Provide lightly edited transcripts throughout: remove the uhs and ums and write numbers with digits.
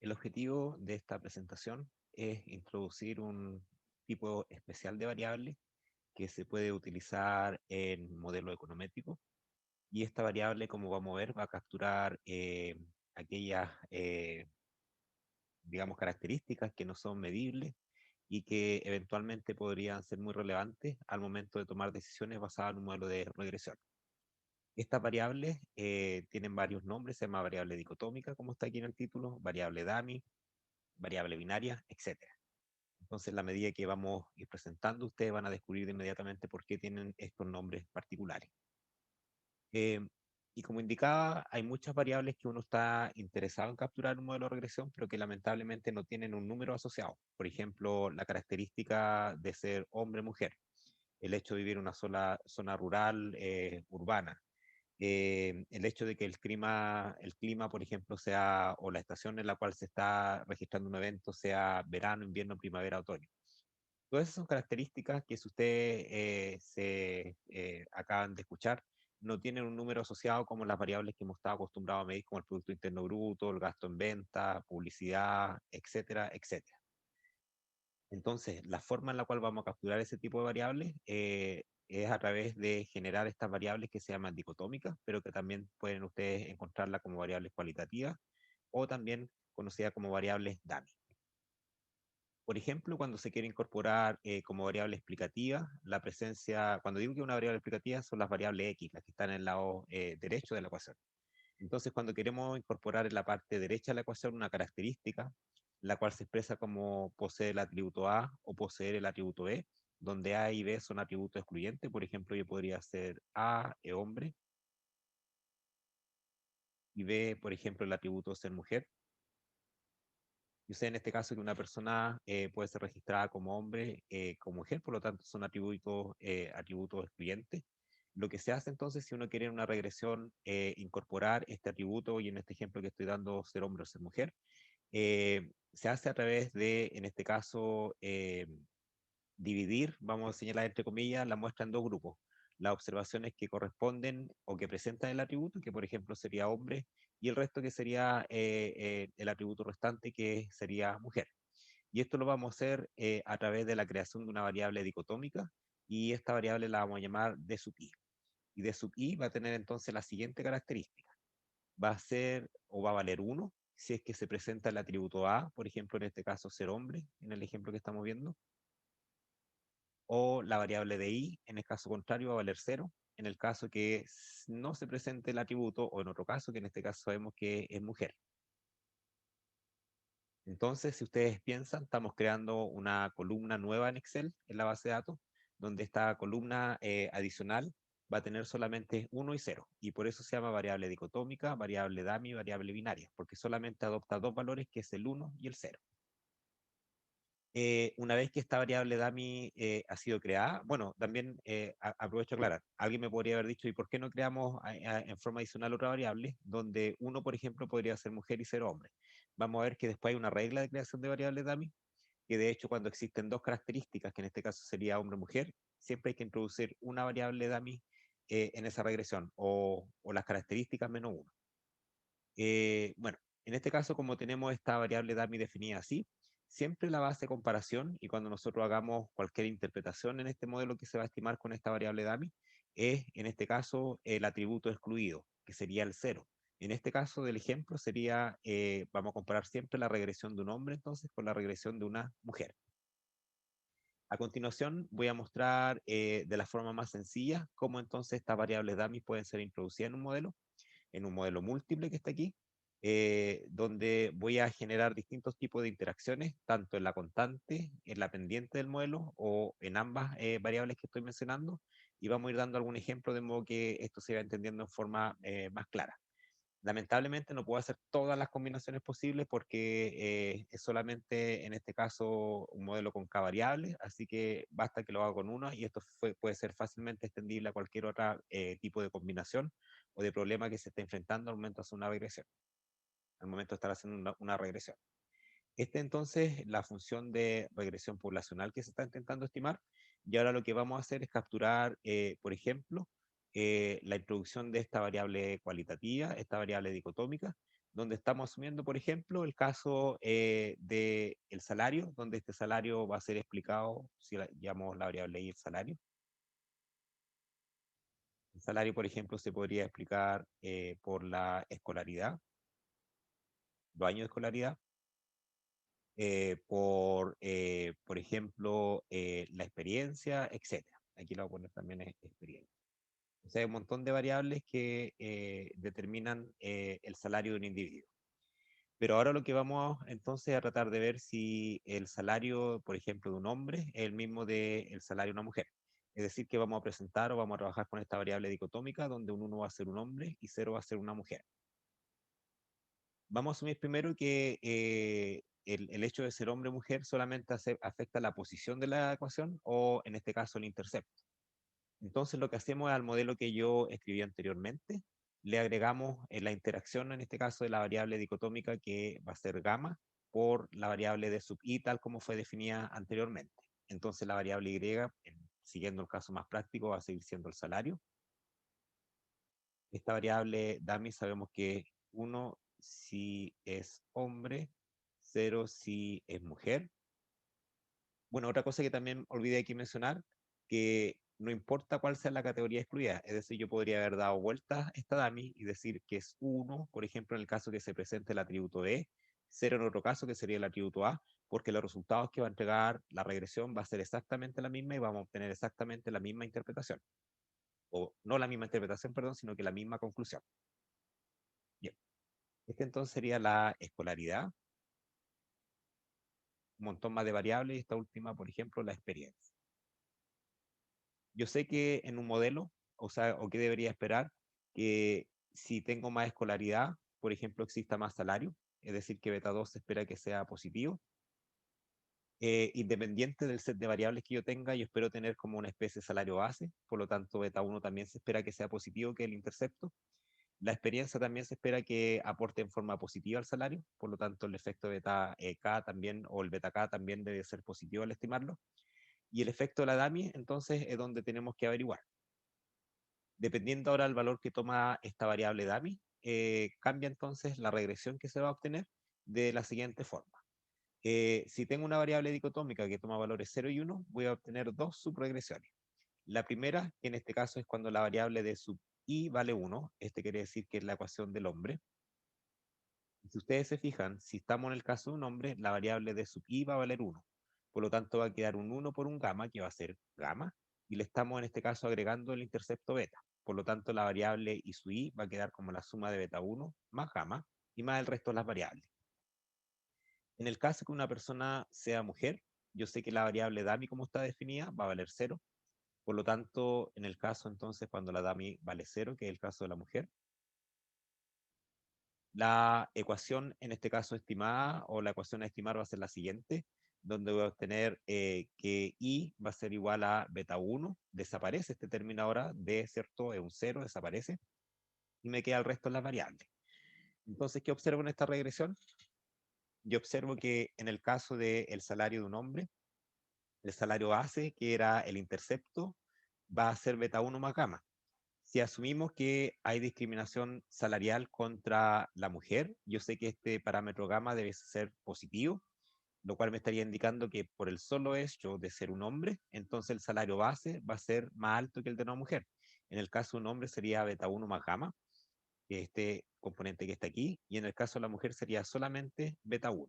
El objetivo de esta presentación es introducir un tipo especial de variable que se puede utilizar en modelo econométrico, y esta variable, como vamos a ver, va a capturar aquellas, digamos, características que no son medibles y que eventualmente podrían ser muy relevantes al momento de tomar decisiones basadas en un modelo de regresión. Estas variables tienen varios nombres: se llama variable dicotómica, como está aquí en el título, variable dummy, variable binaria, etcétera. Entonces, la medida que vamos a ir presentando, ustedes van a descubrir inmediatamente por qué tienen estos nombres particulares. Eh, y como indicaba, hay muchas variables que uno está interesado en capturar en un modelo de regresión, pero que lamentablemente no tienen un número asociado. Por ejemplo, la característica de ser hombre-mujer, el hecho de vivir en una sola zona rural, urbana, el hecho de que el clima, por ejemplo, sea, o la estación en la cual se está registrando un evento, sea verano, invierno, primavera, otoño. Todas esas son características que, si ustedes se acaban de escuchar, no tienen un número asociado como las variables que hemos estado acostumbrados a medir, como el Producto Interno Bruto, el gasto en venta, publicidad, etcétera, etcétera. Entonces, la forma en la cual vamos a capturar ese tipo de variables es a través de generar estas variables que se llaman dicotómicas, pero que también pueden ustedes encontrarla como variables cualitativas, o también conocidas como variables dummy. Por ejemplo, cuando se quiere incorporar como variable explicativa la presencia, cuando digo que una variable explicativa, son las variables X, las que están en el lado derecho de la ecuación. Entonces, cuando queremos incorporar en la parte derecha de la ecuación una característica, la cual se expresa como poseer el atributo A o poseer el atributo B, donde A y B son atributos excluyentes. Por ejemplo, yo podría ser A, hombre, y B, por ejemplo, el atributo ser mujer. Yo sé en este caso que una persona puede ser registrada como hombre, como mujer, por lo tanto son atributos excluyentes. Lo que se hace entonces, si uno quiere en una regresión incorporar este atributo, y en este ejemplo que estoy dando, ser hombre o ser mujer, se hace a través de, en este caso, dividir, vamos a señalar entre comillas, la muestra en dos grupos: las observaciones que corresponden o que presentan el atributo, que por ejemplo sería hombre, y el resto que sería el atributo restante, que sería mujer. Y esto lo vamos a hacer a través de la creación de una variable dicotómica, y esta variable la vamos a llamar d sub i. Y d sub i va a tener entonces la siguiente característica: va a ser, o va a valer 1 si es que se presenta el atributo A, por ejemplo, en este caso ser hombre, en el ejemplo que estamos viendo, o la variable de i, en el caso contrario, va a valer 0, en el caso que no se presente el atributo, o en otro caso, que en este caso sabemos que es mujer. Entonces, si ustedes piensan, estamos creando una columna nueva en Excel, en la base de datos, donde esta columna adicional va a tener solamente 1 y 0, y por eso se llama variable dicotómica, variable dummy, variable binaria, porque solamente adopta dos valores, que es el 1 y el 0. Una vez que esta variable dummy ha sido creada, bueno, también aprovecho a aclarar, alguien me podría haber dicho: ¿y por qué no creamos en forma adicional otra variable donde uno, por ejemplo, podría ser mujer y ser hombre? Vamos a ver que después hay una regla de creación de variables dummy, que de hecho, cuando existen dos características, que en este caso sería hombre-mujer, siempre hay que introducir una variable dummy en esa regresión, o las características menos uno. Bueno, en este caso, como tenemos esta variable dummy definida así, siempre la base de comparación, y cuando nosotros hagamos cualquier interpretación en este modelo que se va a estimar con esta variable dummy, es en este caso el atributo excluido, que sería el 0. En este caso del ejemplo sería, vamos a comparar siempre la regresión de un hombre entonces con la regresión de una mujer. A continuación voy a mostrar de la forma más sencilla cómo entonces estas variables dummy pueden ser introducidas en un modelo múltiple que está aquí, donde voy a generar distintos tipos de interacciones, tanto en la constante, en la pendiente del modelo, o en ambas variables que estoy mencionando, y vamos a ir dando algún ejemplo de modo que esto se vaya entendiendo en forma más clara. Lamentablemente no puedo hacer todas las combinaciones posibles, porque es solamente en este caso un modelo con k variables, así que basta que lo haga con una, y esto puede ser fácilmente extendible a cualquier otro tipo de combinación o de problema que se esté enfrentando al momento de hacer una regresión, al momento de estar haciendo una regresión. Esta entonces la función de regresión poblacional que se está intentando estimar, y ahora lo que vamos a hacer es capturar, por ejemplo, la introducción de esta variable cualitativa, esta variable dicotómica, donde estamos asumiendo, por ejemplo, el caso del salario, donde este salario va a ser explicado, si llamamos la variable y el salario. El salario, por ejemplo, se podría explicar por la escolaridad, los años de escolaridad, por ejemplo, la experiencia, etcétera. Aquí lo voy a poner también experiencia. O sea, hay un montón de variables que determinan el salario de un individuo. Pero ahora lo que vamos entonces a tratar de ver si el salario, por ejemplo, de un hombre es el mismo del salario de una mujer. Es decir, que vamos a presentar o vamos a trabajar con esta variable dicotómica donde un 1 va a ser un hombre y 0 va a ser una mujer. Vamos a asumir primero que el hecho de ser hombre o mujer solamente afecta la posición de la ecuación o en este caso el intercepto. Entonces lo que hacemos es al modelo que yo escribí anteriormente, le agregamos la interacción, en este caso, de la variable dicotómica que va a ser gamma por la variable de sub i tal como fue definida anteriormente. Entonces la variable y, siguiendo el caso más práctico, va a seguir siendo el salario. Esta variable dummy sabemos que 1 si es hombre, 0 si es mujer. Bueno, otra cosa que también olvidé aquí mencionar, que no importa cuál sea la categoría excluida, es decir, yo podría haber dado vueltas a esta dummy y decir que es 1, por ejemplo, en el caso que se presente el atributo E, 0 en otro caso que sería el atributo A, porque los resultados que va a entregar la regresión va a ser exactamente la misma y vamos a obtener exactamente la misma interpretación. O no la misma interpretación, perdón, sino que la misma conclusión. Bien, este entonces sería la escolaridad, un montón más de variables y esta última, por ejemplo, la experiencia. Yo sé que en un modelo, o sea, o que debería esperar, que si tengo más escolaridad, por ejemplo, exista más salario, es decir, que beta 2 se espera que sea positivo. Independiente del set de variables que yo tenga, yo espero tener como una especie de salario base, por lo tanto, beta 1 también se espera que sea positivo, que el intercepto. La experiencia también se espera que aporte en forma positiva al salario, por lo tanto, el efecto beta K también, o el beta K también debe ser positivo al estimarlo. Y el efecto de la DAMI, entonces, es donde tenemos que averiguar. Dependiendo ahora del valor que toma esta variable DAMI, cambia entonces la regresión que se va a obtener de la siguiente forma. Si tengo una variable dicotómica que toma valores 0 y 1, voy a obtener dos subregresiones. La primera, que en este caso es cuando la variable de sub i vale 1, este quiere decir que es la ecuación del hombre. Si ustedes se fijan, si estamos en el caso de un hombre, la variable de sub i va a valer 1. Por lo tanto, va a quedar un 1 por un gamma, que va a ser gamma, y le estamos en este caso agregando el intercepto beta. Por lo tanto, la variable y su i va a quedar como la suma de beta 1 más gamma y más el resto de las variables. En el caso que una persona sea mujer, yo sé que la variable DAMI, como está definida, va a valer 0. Por lo tanto, en el caso entonces, cuando la DAMI vale 0, que es el caso de la mujer, la ecuación, en este caso estimada, o la ecuación a estimar va a ser la siguiente, donde voy a obtener que i va a ser igual a beta 1, desaparece este término ahora, d, ¿cierto? Es un 0, desaparece, y me queda el resto de las variables. Entonces, ¿qué observo en esta regresión? Yo observo que en el caso del salario de un hombre, el salario base, que era el intercepto, va a ser beta 1 más gamma. Si asumimos que hay discriminación salarial contra la mujer, yo sé que este parámetro gamma debe ser positivo, lo cual me estaría indicando que por el solo hecho de ser un hombre, entonces el salario base va a ser más alto que el de una mujer. En el caso de un hombre sería beta 1 más gamma, que es este componente que está aquí, y en el caso de la mujer sería solamente beta 1.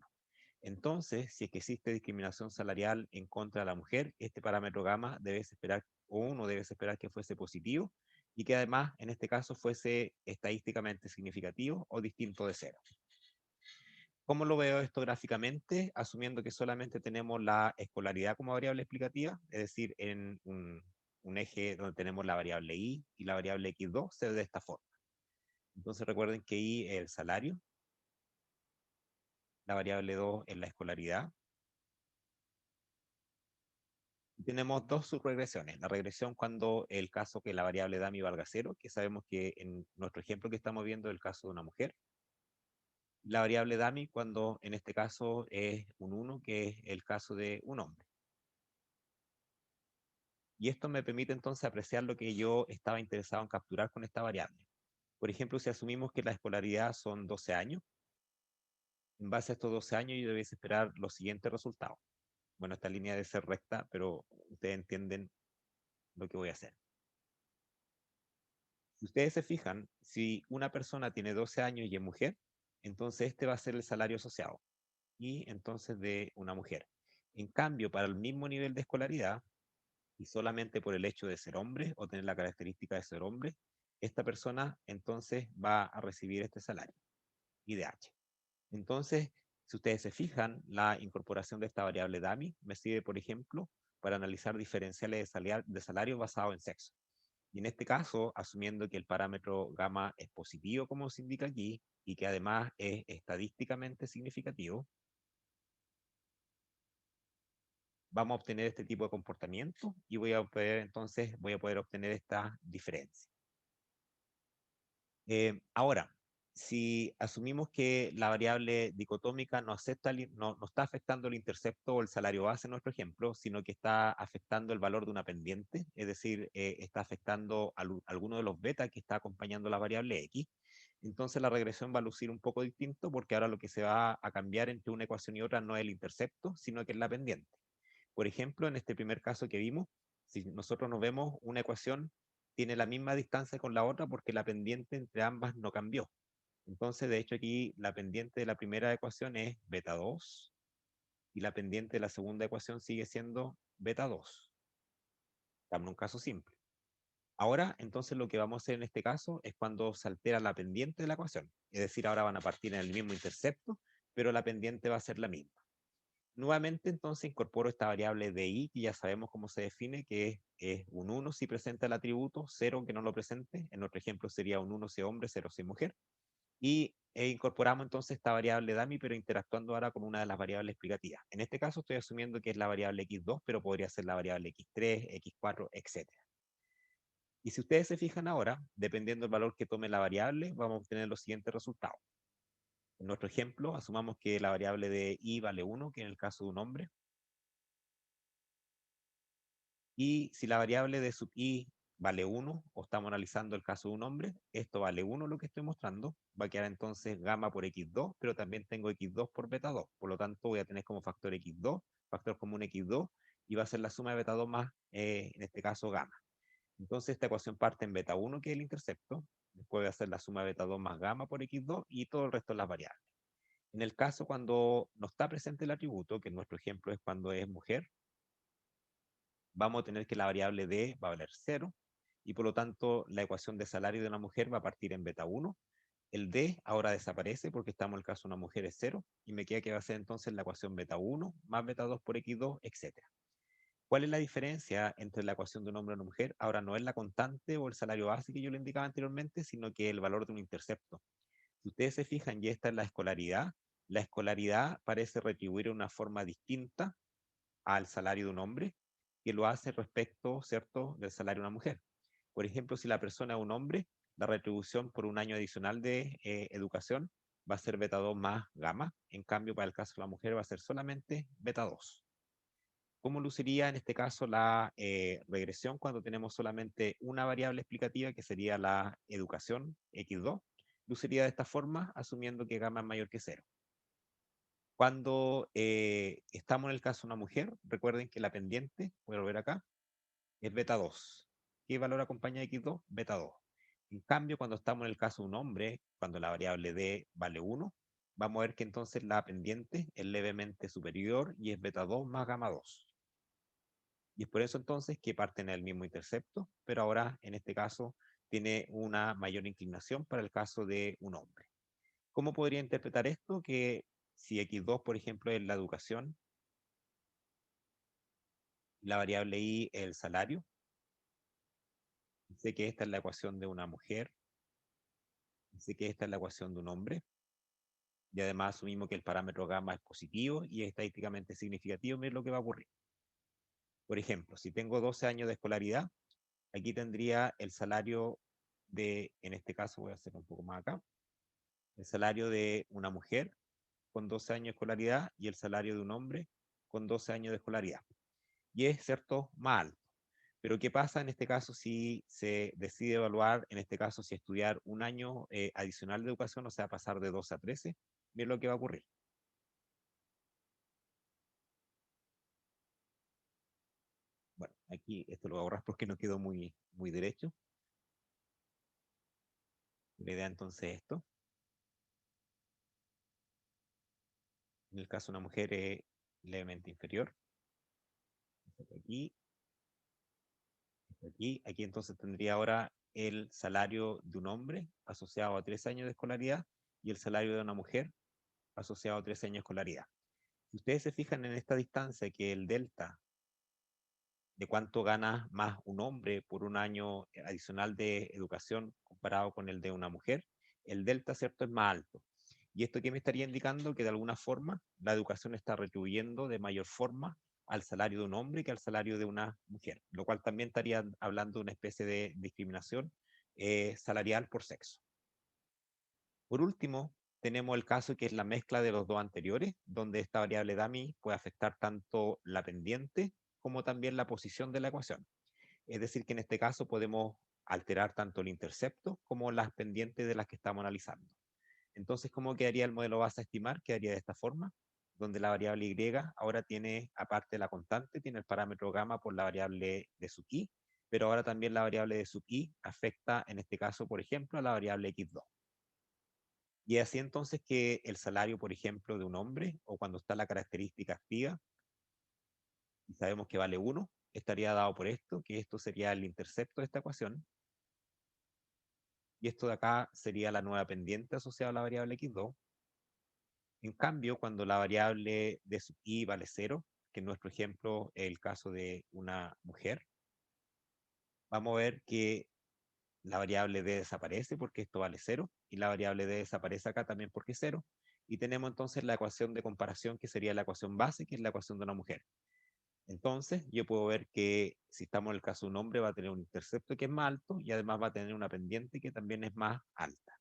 Entonces, si es que existe discriminación salarial en contra de la mujer, este parámetro gamma debes esperar, o uno debes esperar que fuese positivo y que además, en este caso, fuese estadísticamente significativo o distinto de cero. ¿Cómo lo veo esto gráficamente? Asumiendo que solamente tenemos la escolaridad como variable explicativa, es decir, en un eje donde tenemos la variable i y la variable x2 se ve de esta forma. Entonces recuerden que i es el salario, la variable 2 es la escolaridad. Tenemos dos subregresiones. La regresión cuando el caso que la variable DAMI valga 0, que sabemos que en nuestro ejemplo que estamos viendo es el caso de una mujer. La variable DAMI cuando en este caso es un 1, que es el caso de un hombre. Y esto me permite entonces apreciar lo que yo estaba interesado en capturar con esta variable. Por ejemplo, si asumimos que la escolaridad son 12 años, En base a estos 12 años yo debiese esperar los siguientes resultados. Bueno, esta línea debe ser recta, pero ustedes entienden lo que voy a hacer. Si ustedes se fijan, si una persona tiene 12 años y es mujer, entonces este va a ser el salario asociado y entonces de una mujer. En cambio, para el mismo nivel de escolaridad, y solamente por el hecho de ser hombre o tener la característica de ser hombre, esta persona entonces va a recibir este salario, IDH. Entonces, si ustedes se fijan, la incorporación de esta variable DAMI me sirve, por ejemplo, para analizar diferenciales de salario basado en sexo. Y en este caso, asumiendo que el parámetro gamma es positivo, como se indica aquí, y que además es estadísticamente significativo, vamos a obtener este tipo de comportamiento y voy a poder obtener esta diferencia. Ahora, si asumimos que la variable dicotómica no está afectando el intercepto o el salario base en nuestro ejemplo, sino que está afectando el valor de una pendiente, es decir, está afectando alguno de los beta que está acompañando la variable x, entonces la regresión va a lucir un poco distinto porque ahora lo que se va a cambiar entre una ecuación y otra no es el intercepto, sino que es la pendiente. Por ejemplo, en este primer caso que vimos, si nosotros nos vemos, una ecuación tiene la misma distancia con la otra porque la pendiente entre ambas no cambió. Entonces, de hecho, aquí la pendiente de la primera ecuación es beta 2 y la pendiente de la segunda ecuación sigue siendo beta 2. Estamos en un caso simple. Ahora, entonces, lo que vamos a hacer en este caso es cuando se altera la pendiente de la ecuación. Es decir, ahora van a partir en el mismo intercepto, pero la pendiente va a ser la misma. Nuevamente, entonces, incorporo esta variable de i, que ya sabemos cómo se define, que es un 1 si presenta el atributo, 0 que no lo presente. En nuestro ejemplo sería un 1 si hombre, 0 si mujer. Y incorporamos entonces esta variable DAMI, pero interactuando ahora con una de las variables explicativas. En este caso estoy asumiendo que es la variable x2, pero podría ser la variable x3, x4, etc. Y si ustedes se fijan ahora, dependiendo del valor que tome la variable, vamos a obtener los siguientes resultados. En nuestro ejemplo, asumamos que la variable de i vale 1, que en el caso de un hombre, y si la variable de sub i vale 1, o estamos analizando el caso de un hombre, esto vale 1 lo que estoy mostrando, va a quedar entonces gamma por x2, pero también tengo x2 por beta 2, por lo tanto voy a tener como factor x2, factor común x2, y va a ser la suma de beta 2 más, en este caso, gamma. Entonces esta ecuación parte en beta 1, que es el intercepto, después voy a hacer la suma de beta 2 más gamma por x2, y todo el resto de las variables. En el caso cuando no está presente el atributo, que en nuestro ejemplo es cuando es mujer, vamos a tener que la variable d va a valer 0 y por lo tanto la ecuación de salario de una mujer va a partir en beta 1. El d ahora desaparece porque estamos en el caso de una mujer es 0 y me queda que va a ser entonces la ecuación beta 1 más beta 2 por x2, etc. ¿Cuál es la diferencia entre la ecuación de un hombre y una mujer? Ahora no es la constante o el salario base que yo le indicaba anteriormente, sino que el valor de un intercepto. Si ustedes se fijan, y esta es la escolaridad parece retribuir una forma distinta al salario de un hombre que lo hace respecto, ¿cierto?, del salario de una mujer. Por ejemplo, si la persona es un hombre, la retribución por un año adicional de educación va a ser beta 2 más gamma. En cambio, para el caso de la mujer va a ser solamente beta 2. ¿Cómo luciría en este caso la regresión cuando tenemos solamente una variable explicativa que sería la educación x2? Luciría de esta forma, asumiendo que gamma es mayor que 0. Cuando estamos en el caso de una mujer, recuerden que la pendiente, voy a volver acá, es beta 2. ¿Qué valor acompaña x2? Beta 2. En cambio, cuando estamos en el caso de un hombre, cuando la variable d vale 1, vamos a ver que entonces la pendiente es levemente superior y es beta 2 más gamma 2. Y es por eso entonces que parten del mismo intercepto, pero ahora en este caso tiene una mayor inclinación para el caso de un hombre. ¿Cómo podría interpretar esto? Que si x2, por ejemplo, es la educación, la variable y el salario, sé que esta es la ecuación de una mujer, sé que esta es la ecuación de un hombre, y además asumimos que el parámetro gamma es positivo y es estadísticamente significativo, miren lo que va a ocurrir. Por ejemplo, si tengo 12 años de escolaridad, aquí tendría el salario de, en este caso voy a hacer un poco más acá, el salario de una mujer con 12 años de escolaridad y el salario de un hombre con 12 años de escolaridad. Y es, cierto, más alto. Pero ¿qué pasa en este caso si se decide evaluar, en este caso, si estudiar un año adicional de educación, o sea, pasar de 12 a 13? Miren lo que va a ocurrir. Aquí esto lo voy a borrar porque no quedó muy derecho. La idea entonces es esto. En el caso de una mujer es levemente inferior. Aquí, aquí entonces tendría ahora el salario de un hombre asociado a 3 años de escolaridad y el salario de una mujer asociado a 3 años de escolaridad. Si ustedes se fijan en esta distancia, que el delta de cuánto gana más un hombre por un año adicional de educación comparado con el de una mujer, el delta, ¿cierto?, es más alto. ¿Y esto qué me estaría indicando? Que de alguna forma la educación está retribuyendo de mayor forma al salario de un hombre que al salario de una mujer, lo cual también estaría hablando de una especie de discriminación salarial por sexo. Por último, tenemos el caso que es la mezcla de los dos anteriores, donde esta variable dummy puede afectar tanto la pendiente como también la posición de la ecuación. Es decir, que en este caso podemos alterar tanto el intercepto como las pendientes de las que estamos analizando. Entonces, ¿cómo quedaría el modelo base a estimar? Quedaría de esta forma, donde la variable y ahora tiene, aparte de la constante, tiene el parámetro gamma por la variable de sub i, pero ahora también la variable de sub i afecta, en este caso, por ejemplo, a la variable x2. Y así entonces que el salario, por ejemplo, de un hombre, o cuando está la característica activa, y sabemos que vale 1, estaría dado por esto, que esto sería el intercepto de esta ecuación, y esto de acá sería la nueva pendiente asociada a la variable x2. En cambio, cuando la variable de sub i vale 0, que en nuestro ejemplo es el caso de una mujer, vamos a ver que la variable d desaparece porque esto vale 0, y la variable d desaparece acá también porque es 0, y tenemos entonces la ecuación de comparación que sería la ecuación base, que es la ecuación de una mujer. Entonces, yo puedo ver que si estamos en el caso de un hombre, va a tener un intercepto que es más alto y además va a tener una pendiente que también es más alta.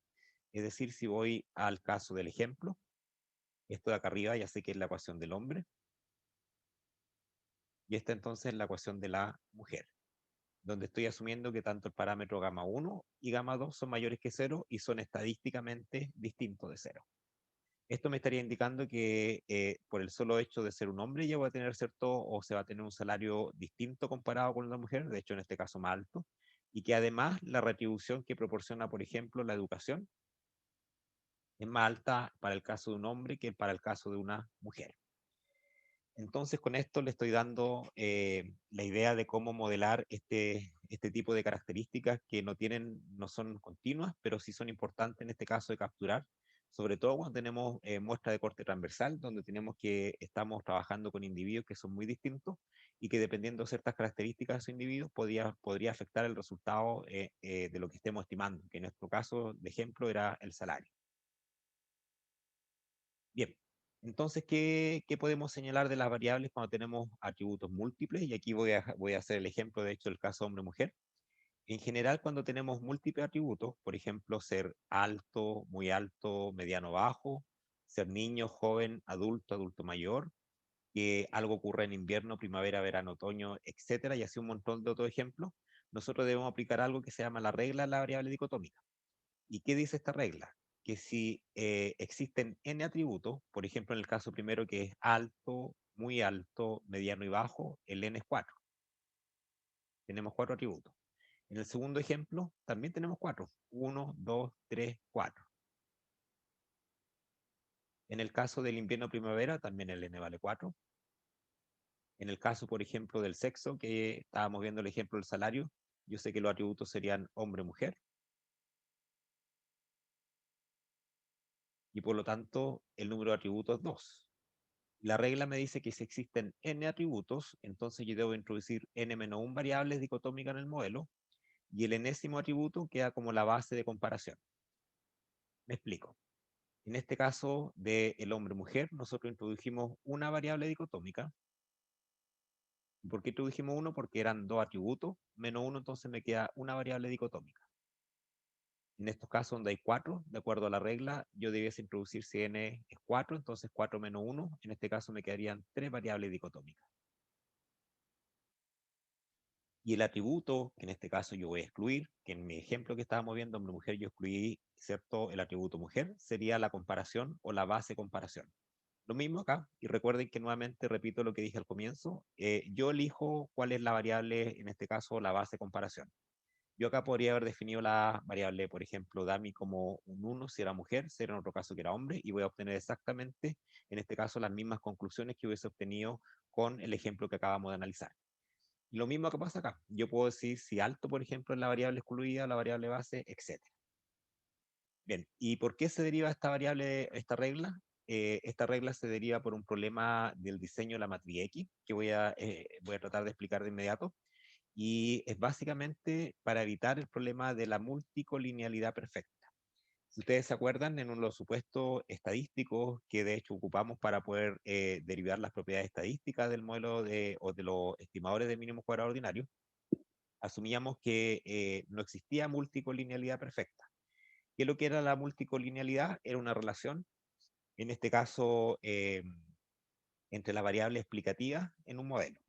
Es decir, si voy al caso del ejemplo, esto de acá arriba ya sé que es la ecuación del hombre, y esta entonces es la ecuación de la mujer, donde estoy asumiendo que tanto el parámetro gamma 1 y gamma 2 son mayores que 0 y son estadísticamente distintos de 0. Esto me estaría indicando que por el solo hecho de ser un hombre ya va a tener cierto, o se va a tener un salario distinto comparado con una mujer, de hecho en este caso más alto, y que además la retribución que proporciona, por ejemplo, la educación es más alta para el caso de un hombre que para el caso de una mujer. Entonces, con esto le estoy dando la idea de cómo modelar este tipo de características que no son continuas, pero sí son importantes en este caso de capturar, sobre todo cuando tenemos muestra de corte transversal, donde estamos trabajando con individuos que son muy distintos y que dependiendo de ciertas características de esos individuos podría afectar el resultado de lo que estemos estimando, que en nuestro caso de ejemplo era el salario. Bien, entonces, ¿qué podemos señalar de las variables cuando tenemos atributos múltiples? Y aquí voy a hacer el ejemplo, de hecho, del caso hombre-mujer. En general, cuando tenemos múltiples atributos, por ejemplo, ser alto, muy alto, mediano, bajo, ser niño, joven, adulto, adulto mayor, que algo ocurra en invierno, primavera, verano, otoño, etcétera, y así un montón de otros ejemplos, nosotros debemos aplicar algo que se llama la regla de la variable dicotómica. ¿Y qué dice esta regla? Que si existen n atributos, por ejemplo, en el caso primero que es alto, muy alto, mediano y bajo, el n es 4. Tenemos 4 atributos. En el segundo ejemplo también tenemos 4. 1, 2, 3, 4. En el caso del invierno-primavera también el n vale 4. En el caso, por ejemplo, del sexo, que estábamos viendo el ejemplo del salario, yo sé que los atributos serían hombre-mujer, y por lo tanto el número de atributos es 2. La regla me dice que si existen n atributos, entonces yo debo introducir n-1 variables dicotómicas en el modelo, y el enésimo atributo queda como la base de comparación. Me explico. En este caso de el hombre-mujer, nosotros introdujimos una variable dicotómica. ¿Por qué introdujimos uno? Porque eran dos atributos, menos uno, entonces me queda una variable dicotómica. En estos casos donde hay 4, de acuerdo a la regla, yo debiese introducir si n es 4, entonces 4 menos 1, en este caso me quedarían 3 variables dicotómicas. Y el atributo, que en este caso yo voy a excluir, que en mi ejemplo que estábamos viendo, hombre-mujer, yo excluí, ¿cierto? El atributo mujer sería la comparación o la base comparación. Lo mismo acá, y recuerden que nuevamente repito lo que dije al comienzo, yo elijo cuál es la variable, en este caso la base de comparación. Yo acá podría haber definido la variable, por ejemplo, Dami como un 1 si era mujer, 0 en otro caso que era hombre, y voy a obtener exactamente, en este caso, las mismas conclusiones que hubiese obtenido con el ejemplo que acabamos de analizar. Y lo mismo que pasa acá. Yo puedo decir si alto, por ejemplo, es la variable excluida, la variable base, etcétera. Bien, ¿y por qué se deriva esta variable, esta regla? Esta regla se deriva por un problema del diseño de la matriz X, que voy a tratar de explicar de inmediato, y es básicamente para evitar el problema de la multicolinealidad perfecta. Si ustedes se acuerdan, en uno de los supuestos estadísticos que de hecho ocupamos para poder derivar las propiedades estadísticas del modelo o de los estimadores de mínimo cuadrado ordinario, asumíamos que no existía multicolinealidad perfecta. ¿Qué es lo que era la multicolinealidad? Era una relación, en este caso, entre la variable explicativa en un modelo.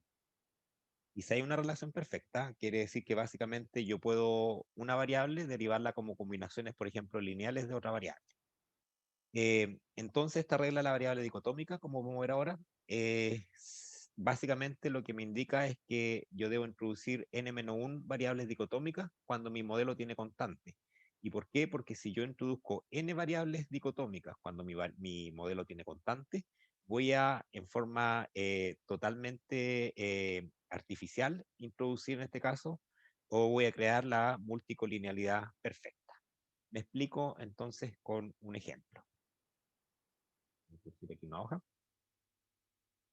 Y si hay una relación perfecta, quiere decir que básicamente yo puedo una variable derivarla como combinaciones, por ejemplo, lineales de otra variable. Entonces, esta regla de la variable dicotómica, como vamos a ver ahora, básicamente lo que me indica es que yo debo introducir n-1 variables dicotómicas cuando mi modelo tiene constante. ¿Y por qué? Porque si yo introduzco n variables dicotómicas cuando mi modelo tiene constante, voy a, en forma totalmente artificial, introducir en este caso, o voy a crear la multicolinealidad perfecta. Me explico entonces con un ejemplo. Aquí una hoja.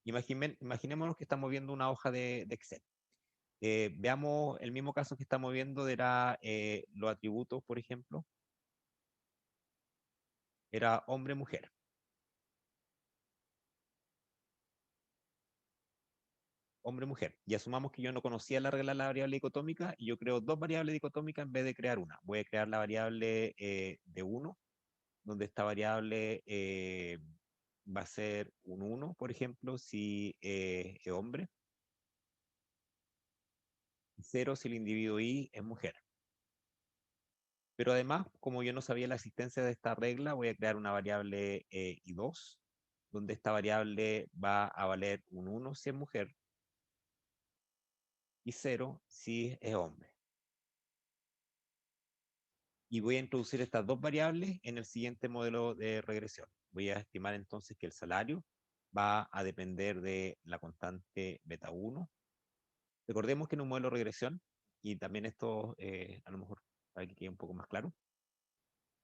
Imaginémonos que estamos viendo una hoja de Excel. Veamos el mismo caso que estamos viendo, era los atributos, por ejemplo, era hombre-mujer. Hombre-mujer. Y asumamos que yo no conocía la regla de la variable dicotómica y yo creo dos variables dicotómicas en vez de crear una. Voy a crear la variable de 1, donde esta variable va a ser un 1, por ejemplo, si es hombre, 0 si el individuo Y es mujer. Pero además, como yo no sabía la existencia de esta regla, voy a crear una variable I2, donde esta variable va a valer un 1 si es mujer y 0 si es hombre. Y voy a introducir estas dos variables en el siguiente modelo de regresión. Voy a estimar entonces que el salario va a depender de la constante beta 1. Recordemos que en un modelo de regresión, y también esto a lo mejor para que quede un poco más claro,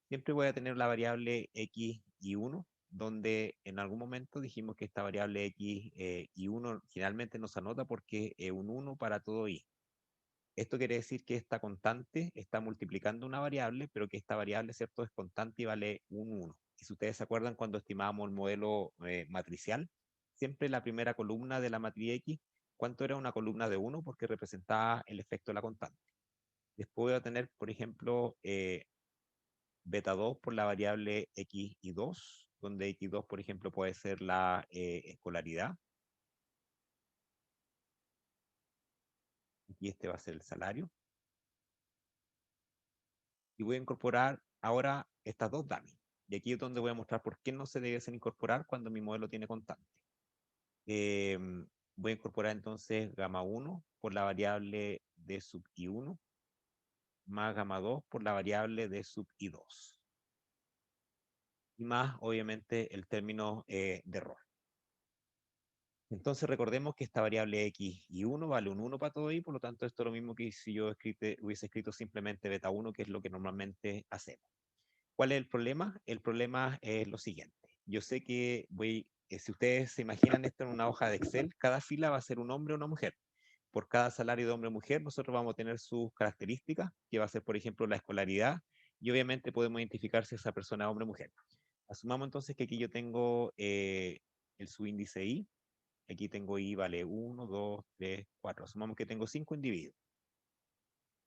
siempre voy a tener la variable x y 1, donde en algún momento dijimos que esta variable x y 1 finalmente nos anota porque es un 1 para todo y. Esto quiere decir que esta constante está multiplicando una variable, pero que esta variable, ¿cierto?, es constante y vale un 1. Y si ustedes se acuerdan cuando estimábamos el modelo matricial, siempre la primera columna de la matriz X, ¿cuánto era una columna de 1? Porque representaba el efecto de la constante. Después voy a tener, por ejemplo, beta 2 por la variable x y 2, donde x2, por ejemplo, puede ser la escolaridad. Aquí este va a ser el salario. Y voy a incorporar ahora estas dos dummies. Y aquí es donde voy a mostrar por qué no se deben incorporar cuando mi modelo tiene constante. Eh, Voy a incorporar entonces gamma 1 por la variable d sub i1 más gamma 2 por la variable d sub i2. Y más, obviamente, el término de error. Entonces recordemos que esta variable x y 1 vale un 1 para todo y, por lo tanto esto es lo mismo que si yo hubiese escrito simplemente beta 1, que es lo que normalmente hacemos. ¿Cuál es el problema? El problema es lo siguiente. Yo sé que si ustedes se imaginan esto en una hoja de Excel, cada fila va a ser un hombre o una mujer. Por cada salario de hombre o mujer, nosotros vamos a tener sus características, que va a ser, por ejemplo, la escolaridad, y obviamente podemos identificar si esa persona es hombre o mujer. Asumamos entonces que aquí yo tengo el subíndice I. Aquí tengo I vale 1, 2, 3, 4. Asumamos que tengo 5 individuos.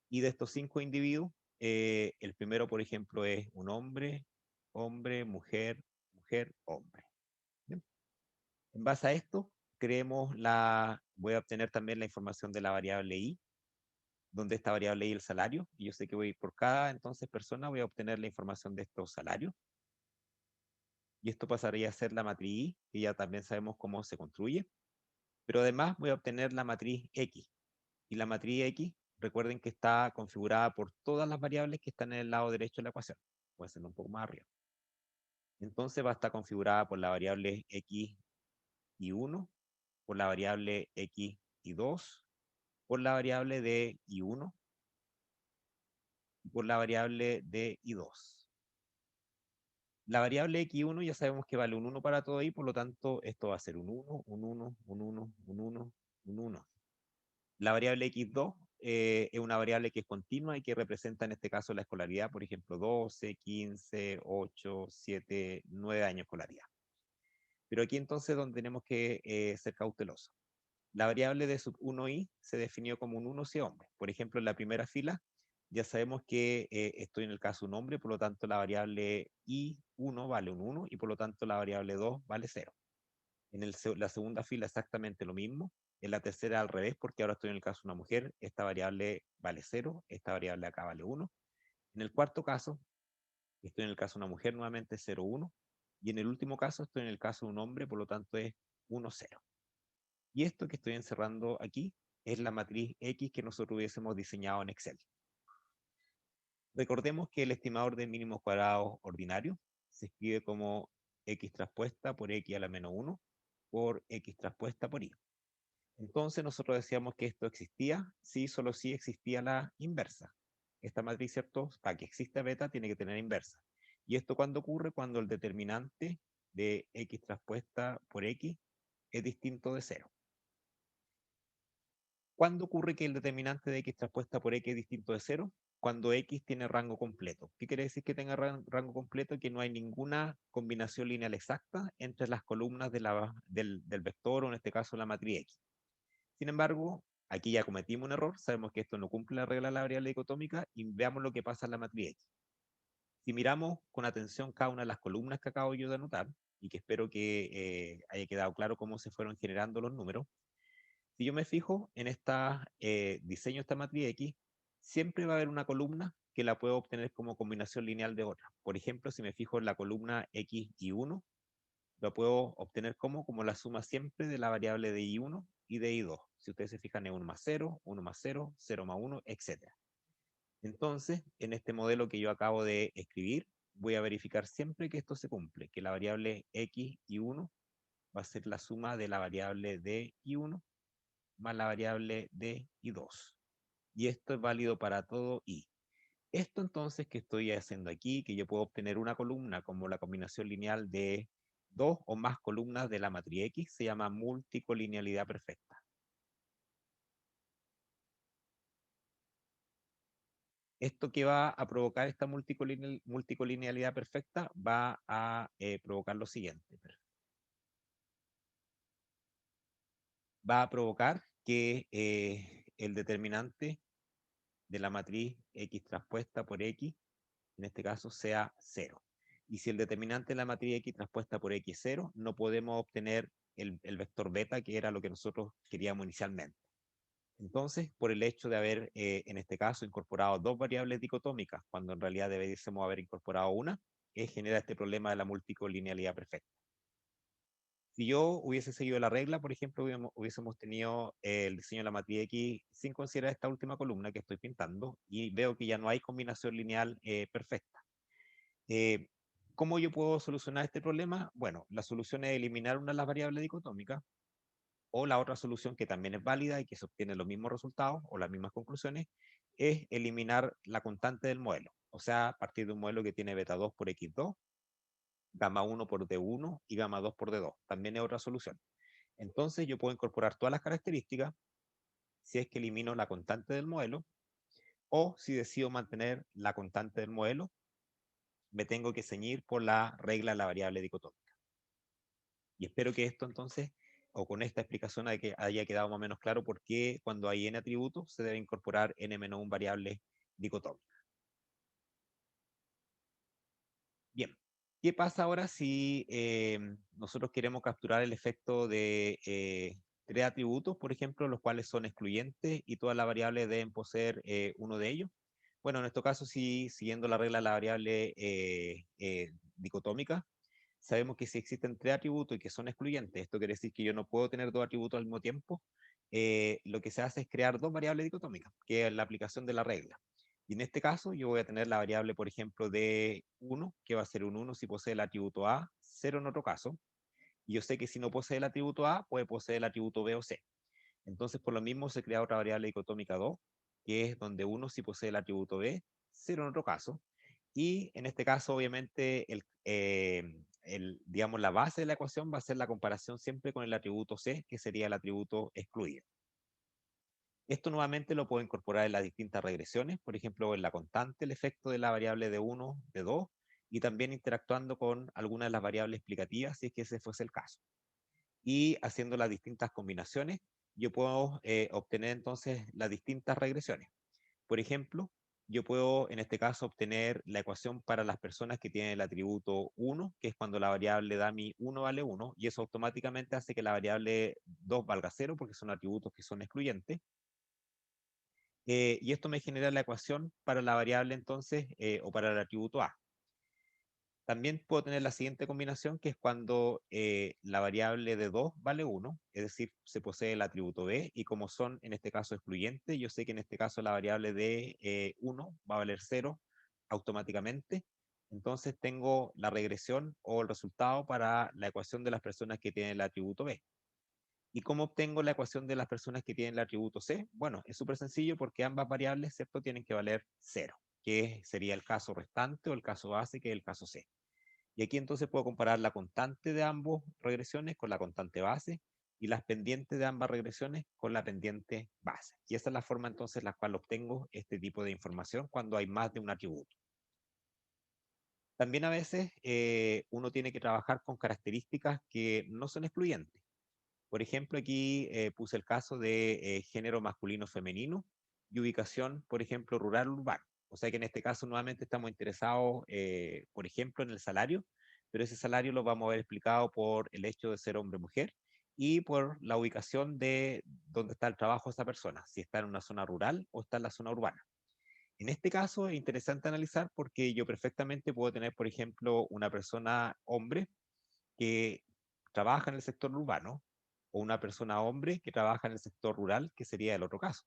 Y de estos 5 individuos, el primero, por ejemplo, es un hombre, hombre, mujer, mujer, hombre. ¿Bien? En base a esto, voy a obtener también la información de la variable I, donde esta variable I es el salario, y yo sé que voy por cada entonces persona, voy a obtener la información de estos salarios. y esto pasaría a ser la matriz I, que ya también sabemos cómo se construye, pero además voy a obtener la matriz X, y la matriz X, recuerden que está configurada por todas las variables que están en el lado derecho de la ecuación. Voy a hacerlo un poco más arriba. Entonces va a estar configurada por la variable X y 1, por la variable X y 2, por la variable D y 1, y por la variable D y 2. La variable x1 ya sabemos que vale un 1 para todo y por lo tanto esto va a ser un 1, un 1, un 1, un 1, un 1. La variable x2 es una variable que es continua y que representa en este caso la escolaridad, por ejemplo, 12, 15, 8, 7, 9 años de escolaridad. Pero aquí entonces donde tenemos que ser cautelosos. La variable de sub 1i se definió como un 1 si hombre. Por ejemplo, en la primera fila ya sabemos que estoy en el caso un hombre, por lo tanto la variable i1 vale un 1 y por lo tanto la variable 2 vale 0. En la segunda fila exactamente lo mismo. En la tercera al revés, porque ahora estoy en el caso de una mujer, esta variable vale 0, esta variable acá vale 1. En el cuarto caso, estoy en el caso de una mujer, nuevamente 0, 1. Y en el último caso, estoy en el caso de un hombre, por lo tanto es 1, 0. Y esto que estoy encerrando aquí es la matriz X que nosotros hubiésemos diseñado en Excel. Recordemos que el estimador de mínimos cuadrados ordinario se escribe como X traspuesta por X a la menos 1 por X traspuesta por Y. Entonces nosotros decíamos que esto existía si solo si existía la inversa. Esta matriz, ¿cierto? Para que exista beta tiene que tener inversa. ¿Y esto cuándo ocurre? Cuando el determinante de X traspuesta por X es distinto de 0. ¿Cuándo ocurre que el determinante de X traspuesta por X es distinto de 0? Cuando X tiene rango completo. ¿Qué quiere decir que tenga rango completo? Que no hay ninguna combinación lineal exacta entre las columnas del vector, o en este caso la matriz X. Sin embargo, aquí ya cometimos un error, sabemos que esto no cumple la regla de la variable dicotómica y veamos lo que pasa en la matriz X. Si miramos con atención cada una de las columnas que acabo yo de anotar, y que espero que haya quedado claro cómo se fueron generando los números, si yo me fijo en diseño de esta matriz X, siempre va a haber una columna que la puedo obtener como combinación lineal de otra. Por ejemplo, si me fijo en la columna X y 1, lo puedo obtener como la suma siempre de la variable de I1 y de I2. Si ustedes se fijan en 1 más 0, 1 más 0, 0 más 1, etc. Entonces, en este modelo que yo acabo de escribir, voy a verificar siempre que esto se cumple, que la variable X y 1 va a ser la suma de la variable de I1 más la variable de I2. Y esto es válido para todo I. Esto entonces que estoy haciendo aquí, que yo puedo obtener una columna como la combinación lineal de dos o más columnas de la matriz X, se llama multicolinealidad perfecta. Esto que va a provocar esta multicolinealidad perfecta va a provocar lo siguiente. Va a provocar que el determinante de la matriz X traspuesta por X, en este caso, sea 0. Y si el determinante de la matriz X traspuesta por X es 0, no podemos obtener el vector beta, que era lo que nosotros queríamos inicialmente. Entonces, por el hecho de haber, en este caso, incorporado dos variables dicotómicas, cuando en realidad deberíamos haber incorporado una, genera este problema de la multicolinealidad perfecta. Si yo hubiese seguido la regla, por ejemplo, hubiésemos tenido el diseño de la matriz X sin considerar esta última columna que estoy pintando, y veo que ya no hay combinación lineal perfecta. Eh, ¿Cómo yo puedo solucionar este problema? Bueno, la solución es eliminar una de las variables dicotómicas, o la otra solución que también es válida y que se obtiene los mismos resultados o las mismas conclusiones, es eliminar la constante del modelo. O sea, partir de un modelo que tiene beta 2 por x2, gamma 1 por d1 y gamma 2 por d2. También es otra solución. Entonces yo puedo incorporar todas las características si es que elimino la constante del modelo, o si decido mantener la constante del modelo, me tengo que ceñir por la regla de la variable dicotómica. Y espero que esto entonces, o con esta explicación, haya quedado más o menos claro por qué cuando hay n atributos se debe incorporar n-1 variables dicotómicas. Bien, ¿qué pasa ahora si nosotros queremos capturar el efecto de tres atributos, por ejemplo, los cuales son excluyentes y todas las variables deben poseer uno de ellos? Bueno, en este caso, sí, siguiendo la regla de la variable dicotómica, sabemos que si existen tres atributos y que son excluyentes, esto quiere decir que yo no puedo tener dos atributos al mismo tiempo, lo que se hace es crear dos variables dicotómicas, que es la aplicación de la regla. Y en este caso yo voy a tener la variable, por ejemplo, de 1, que va a ser un 1 si posee el atributo A, 0 en otro caso. Y yo sé que si no posee el atributo A, puede poseer el atributo B o C. Entonces, por lo mismo, se crea otra variable dicotómica 2, que es donde 1 si posee el atributo B, 0 en otro caso. Y en este caso, obviamente, digamos, la base de la ecuación va a ser la comparación siempre con el atributo C, que sería el atributo excluido. Esto nuevamente lo puedo incorporar en las distintas regresiones, por ejemplo, en la constante, el efecto de la variable de 1, de 2, y también interactuando con algunas de las variables explicativas, si es que ese fuese el caso. Y haciendo las distintas combinaciones, yo puedo obtener entonces las distintas regresiones. Por ejemplo, yo puedo en este caso obtener la ecuación para las personas que tienen el atributo 1, que es cuando la variable dummy 1 vale 1, y eso automáticamente hace que la variable 2 valga 0, porque son atributos que son excluyentes. Y esto me genera la ecuación para la variable entonces, o para el atributo A. También puedo tener la siguiente combinación, que es cuando la variable de 2 vale 1, es decir, se posee el atributo B, y como son en este caso excluyentes, yo sé que en este caso la variable de 1 va a valer 0 automáticamente. Entonces tengo la regresión o el resultado para la ecuación de las personas que tienen el atributo B. ¿Y cómo obtengo la ecuación de las personas que tienen el atributo C? Bueno, es súper sencillo porque ambas variables, ¿cierto?, tienen que valer 0, que sería el caso restante o el caso base, que es el caso C. Y aquí entonces puedo comparar la constante de ambas regresiones con la constante base y las pendientes de ambas regresiones con la pendiente base. Y esa es la forma entonces en la cual obtengo este tipo de información cuando hay más de un atributo. También a veces uno tiene que trabajar con características que no son excluyentes. Por ejemplo, aquí puse el caso de género masculino-femenino y ubicación, por ejemplo, rural-urbano. O sea que en este caso nuevamente estamos interesados, por ejemplo, en el salario, pero ese salario lo vamos a ver explicado por el hecho de ser hombre-mujer y por la ubicación de dónde está el trabajo de esa persona, si está en una zona rural o está en la zona urbana. En este caso es interesante analizar porque yo perfectamente puedo tener, por ejemplo, una persona hombre que trabaja en el sector urbano o una persona hombre que trabaja en el sector rural, que sería el otro caso.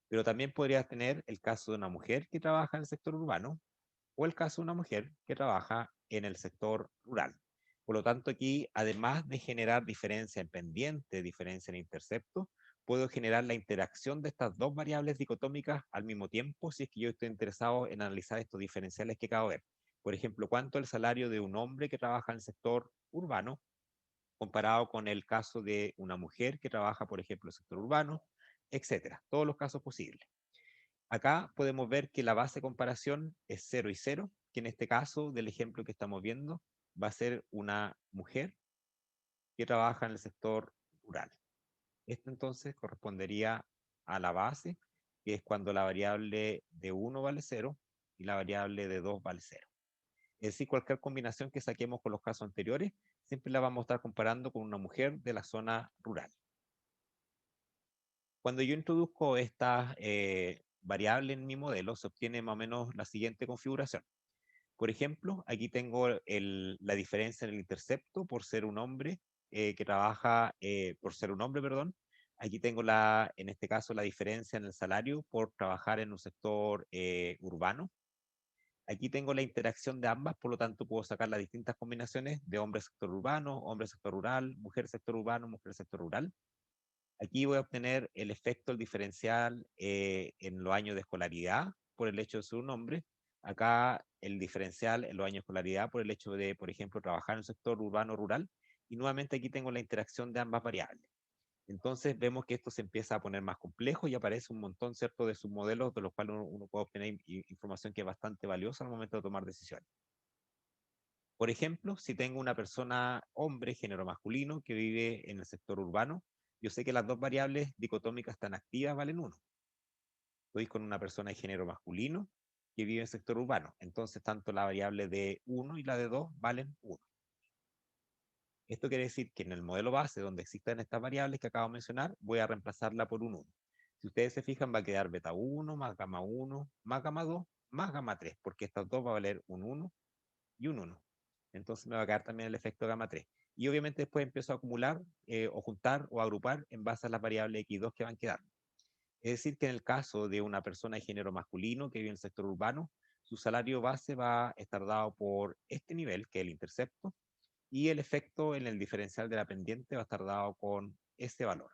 Pero también podrías tener el caso de una mujer que trabaja en el sector urbano o el caso de una mujer que trabaja en el sector rural. Por lo tanto, aquí, además de generar diferencia en pendiente, diferencia en intercepto, puedo generar la interacción de estas dos variables dicotómicas al mismo tiempo si es que yo estoy interesado en analizar estos diferenciales que acabo de ver. Por ejemplo, cuánto es el salario de un hombre que trabaja en el sector urbano comparado con el caso de una mujer que trabaja, por ejemplo, en el sector urbano, etcétera. Todos los casos posibles. Acá podemos ver que la base de comparación es 0 y 0, que en este caso del ejemplo que estamos viendo va a ser una mujer que trabaja en el sector rural. Esto entonces correspondería a la base, que es cuando la variable de 1 vale 0 y la variable de 2 vale 0. Es decir, cualquier combinación que saquemos con los casos anteriores, siempre la vamos a estar comparando con una mujer de la zona rural. Cuando yo introduzco esta variable en mi modelo, se obtiene más o menos la siguiente configuración. Por ejemplo, aquí tengo la diferencia en el intercepto por ser un hombre que trabaja, por ser un hombre, perdón. Aquí tengo en este caso, la diferencia en el salario por trabajar en un sector urbano. Aquí tengo la interacción de ambas, por lo tanto puedo sacar las distintas combinaciones de hombre sector urbano, hombre sector rural, mujer sector urbano, mujer sector rural. Aquí voy a obtener el efecto, el diferencial en los años de escolaridad por el hecho de ser un hombre. Acá el diferencial en los años de escolaridad por el hecho de, por ejemplo, trabajar en el sector urbano rural. Y nuevamente aquí tengo la interacción de ambas variables. Entonces vemos que esto se empieza a poner más complejo y aparece un montón, ¿cierto?, de submodelos de los cuales uno puede obtener información que es bastante valiosa al momento de tomar decisiones. Por ejemplo, si tengo una persona hombre, género masculino, que vive en el sector urbano, yo sé que las dos variables dicotómicas están activas, valen 1. Estoy con una persona de género masculino que vive en el sector urbano. Entonces, tanto la variable de 1 y la de 2 valen 1. Esto quiere decir que en el modelo base, donde existen estas variables que acabo de mencionar, voy a reemplazarla por un 1. Si ustedes se fijan, va a quedar beta 1 más gamma 1 más gamma 2 más gamma 3, porque estas dos va a valer un 1 y un 1. entonces me va a quedar también el efecto gamma 3. Y obviamente después empiezo a acumular o juntar o agrupar en base a las variables X2 que van quedando. Es decir, que en el caso de una persona de género masculino que vive en el sector urbano, su salario base va a estar dado por este nivel, que es el intercepto, y el efecto en el diferencial de la pendiente va a estar dado con este valor.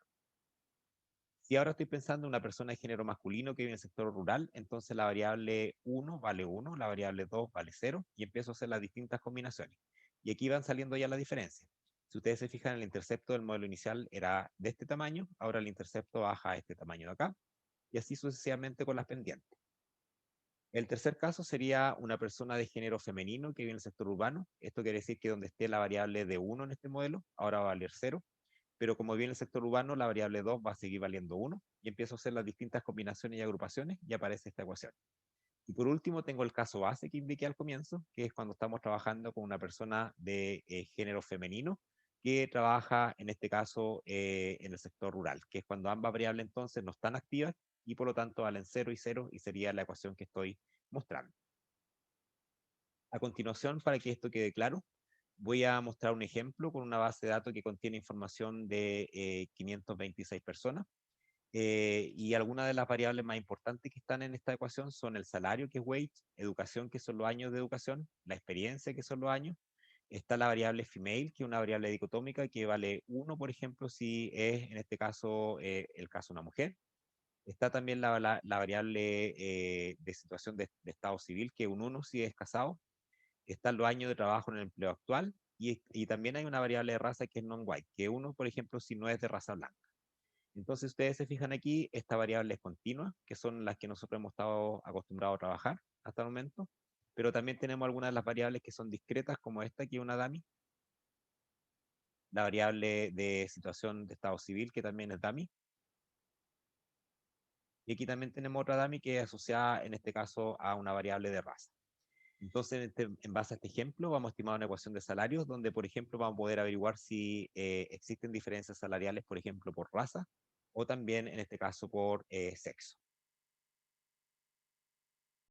Si ahora estoy pensando en una persona de género masculino que vive en el sector rural, entonces la variable 1 vale 1, la variable 2 vale 0 y empiezo a hacer las distintas combinaciones. Y aquí van saliendo ya las diferencias. Si ustedes se fijan, el intercepto del modelo inicial era de este tamaño, ahora el intercepto baja a este tamaño de acá, y así sucesivamente con las pendientes. El tercer caso sería una persona de género femenino que vive en el sector urbano. Esto quiere decir que donde esté la variable de 1 en este modelo, ahora va a valer 0, pero como viene el sector urbano, la variable 2 va a seguir valiendo 1 y empiezo a hacer las distintas combinaciones y agrupaciones y aparece esta ecuación. Y por último, tengo el caso base que indiqué al comienzo, que es cuando estamos trabajando con una persona de género femenino que trabaja, en este caso, en el sector rural, que es cuando ambas variables entonces no están activas y por lo tanto valen 0 y 0 y sería la ecuación que estoy mostrando. A continuación, para que esto quede claro, voy a mostrar un ejemplo con una base de datos que contiene información de 526 personas. Y algunas de las variables más importantes que están en esta ecuación son el salario, que es wage, educación, que son los años de educación, la experiencia, que son los años. Está la variable female, que es una variable dicotómica que vale 1, por ejemplo, si es en este caso el caso de una mujer. Está también la variable de situación de estado civil, que es un 1 si es casado. Están los años de trabajo en el empleo actual y también hay una variable de raza que es non-white, que uno, por ejemplo, si no es de raza blanca. Entonces, ustedes se fijan aquí, esta variable es continua, que son las que nosotros hemos estado acostumbrados a trabajar hasta el momento, pero también tenemos algunas de las variables que son discretas, como esta, que es una dummy, la variable de situación de estado civil, que también es dummy, y aquí también tenemos otra dummy que es asociada, en este caso, a una variable de raza. Entonces, en base a este ejemplo, vamos a estimar una ecuación de salarios, donde, por ejemplo, vamos a poder averiguar si existen diferencias salariales, por ejemplo, por raza, o también, en este caso, por sexo.